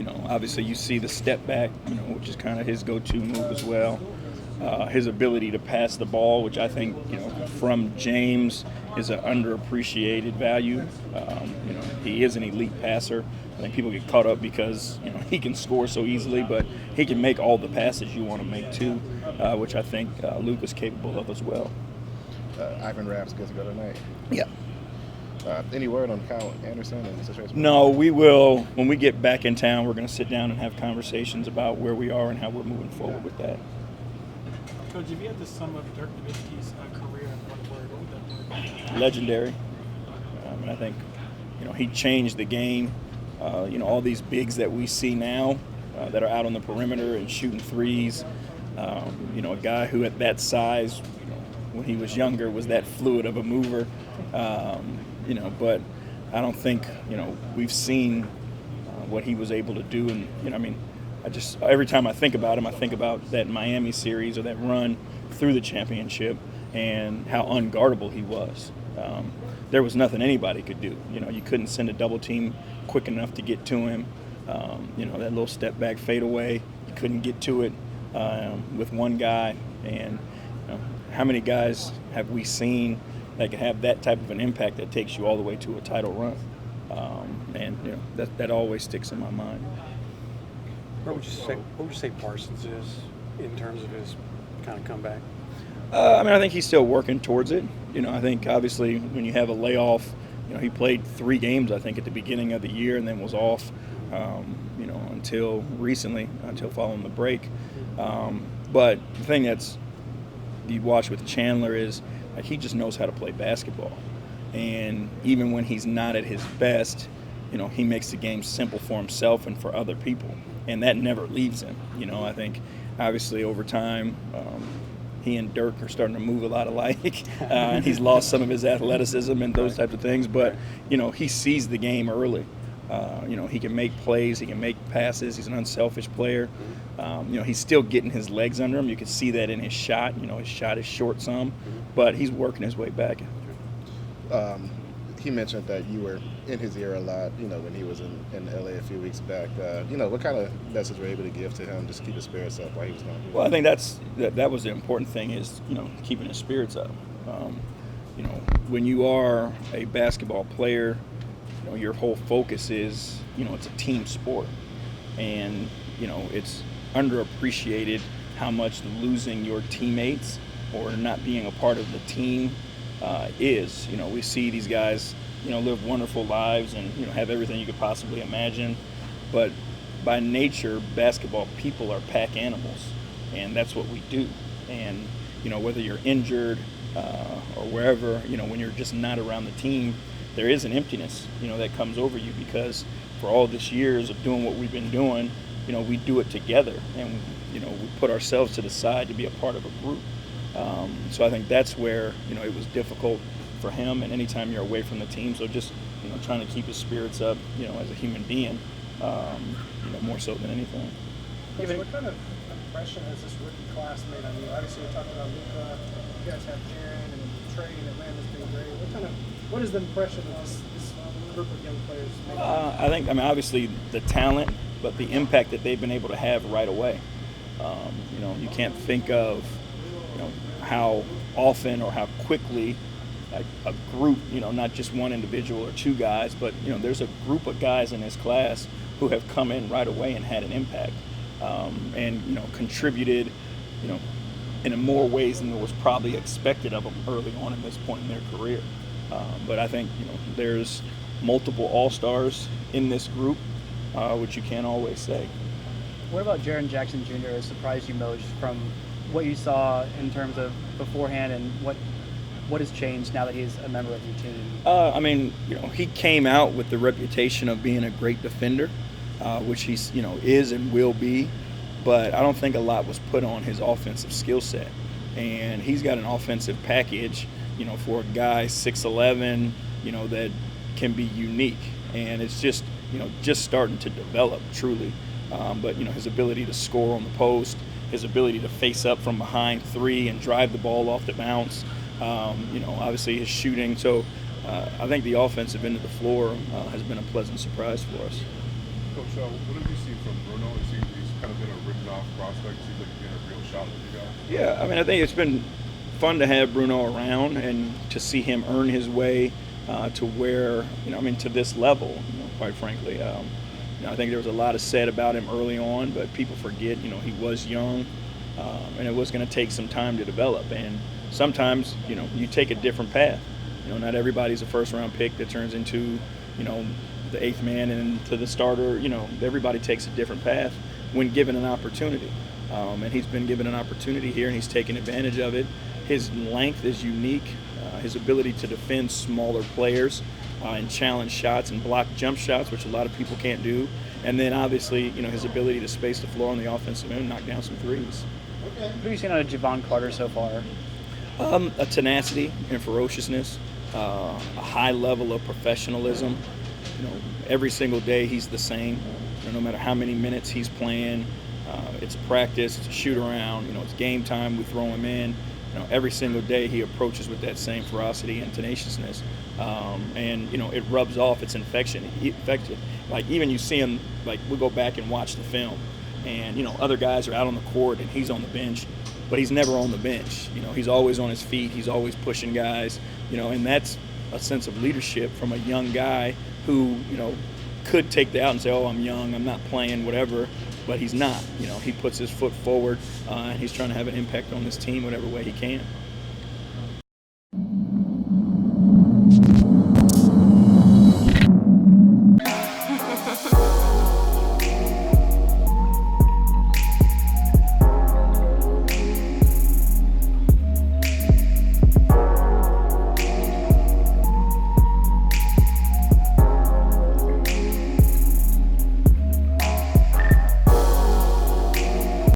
Obviously you see the step back, which is kind of his go-to move as well. His ability to pass the ball, which I think, from James is an underappreciated value. He is an elite passer. I think people get caught up because, he can score so easily, but he can make all the passes you want to make too, which I think Luka's capable of as well. Ivan Rapp's good to go tonight. Yeah. Any word on Kyle Anderson and the situation? No, we will. When we get back in town, we're going to sit down and have conversations about where we are and how we're moving forward with that. Coach, if you had to sum up Dirk Nowitzki's career in one word, what would that word be? Legendary. I think, he changed the game. All these bigs that we see now that are out on the perimeter and shooting threes. A guy who at that size, when he was younger, was that fluid of a mover. But I don't think, we've seen what he was able to do. And, every time I think about him, I think about that Miami series or that run through the championship and how unguardable he was. There was nothing anybody could do. You couldn't send a double team quick enough to get to him. That little step back fadeaway, you couldn't get to it with one guy. And how many guys have we seen that can have that type of an impact that takes you all the way to a title run? That always sticks in my mind. What would you say Parsons is in terms of his kind of comeback? I think he's still working towards it. I think obviously when you have a layoff, he played 3 games I think at the beginning of the year and then was off, until recently, until following the break. But the thing that's you watch with Chandler is he just knows how to play basketball, and even when he's not at his best, he makes the game simple for himself and for other people, and that never leaves him. I think obviously over time he and Dirk are starting to move a lot alike, and he's lost some of his athleticism and those types of things, but he sees the game early. He can make plays, he can make passes, he's an unselfish player. He's still getting his legs under him. You can see that in his shot. His shot is short some, but he's working his way back. He mentioned that you were in his ear a lot, when he was in LA a few weeks back. What kind of message were you able to give to him just to keep his spirits up while he was gone? Well, I think that was the important thing is, keeping his spirits up. When you are a basketball player, your whole focus is, it's a team sport. And, it's underappreciated how much losing your teammates or not being a part of the team is. We see these guys, live wonderful lives and, have everything you could possibly imagine. But by nature, basketball people are pack animals, and that's what we do. And, whether you're injured or wherever, when you're just not around the team, there is an emptiness, that comes over you because for all this years of doing what we've been doing, we do it together, and, we put ourselves to the side to be a part of a group. So I think that's where, it was difficult for him, and anytime you're away from the team, so just, trying to keep his spirits up, as a human being, more so than anything. What kind of impression has this rookie class made on you? Obviously, we talked about Luka, you guys have Jaren and Trey, and Atlanta's been great. What is the impression of this group of young players making? I think, obviously the talent, but the impact that they've been able to have right away. You can't think of, how often or how quickly a group, not just one individual or 2 guys, but, there's a group of guys in this class who have come in right away and had an impact and, contributed, in more ways than was probably expected of them early on in this point in their career. But I think, there's multiple all-stars in this group, which you can't always say. What about Jaren Jackson Jr. has surprised you most from what you saw in terms of beforehand, and what has changed now that he's a member of your team? He came out with the reputation of being a great defender, which he's, is and will be, but I don't think a lot was put on his offensive skill set. And he's got an offensive package, for a guy 6'11", that can be unique. And it's just, just starting to develop truly. But his ability to score on the post, his ability to face up from behind 3 and drive the ball off the bounce, obviously his shooting. So I think the offensive end of the floor has been a pleasant surprise for us. Coach, what have you seen from Bruno? It seems he's kind of been a written-off prospect. It seems like he's getting a real shot with you guys. Yeah, I mean, I think it's been fun to have Bruno around and to see him earn his way to where, to this level, quite frankly. I think there was a lot of said about him early on, but people forget, he was young, and it was going to take some time to develop. And sometimes, you take a different path. Not everybody's a first-round pick that turns into, the eighth man and to the starter. Everybody takes a different path when given an opportunity. And he's been given an opportunity here, and he's taken advantage of it. His length is unique. His ability to defend smaller players and challenge shots and block jump shots, which a lot of people can't do. And then obviously, his ability to space the floor on the offensive end and knock down some threes. What have you seen out of Javon Carter so far? A tenacity and ferociousness, a high level of professionalism. Every single day he's the same. No matter how many minutes he's playing, it's practice, it's a shoot around. It's game time. We throw him in. Every single day he approaches with that same ferocity and tenaciousness, and it rubs off. It's infectious. Like even you see him, like we go back and watch the film, and other guys are out on the court and he's on the bench, but he's never on the bench. He's always on his feet. He's always pushing guys. And that's a sense of leadership from a young guy who could take that out and say, "Oh, I'm young. I'm not playing, whatever." But he's not. He puts his foot forward, and he's trying to have an impact on this team whatever way he can.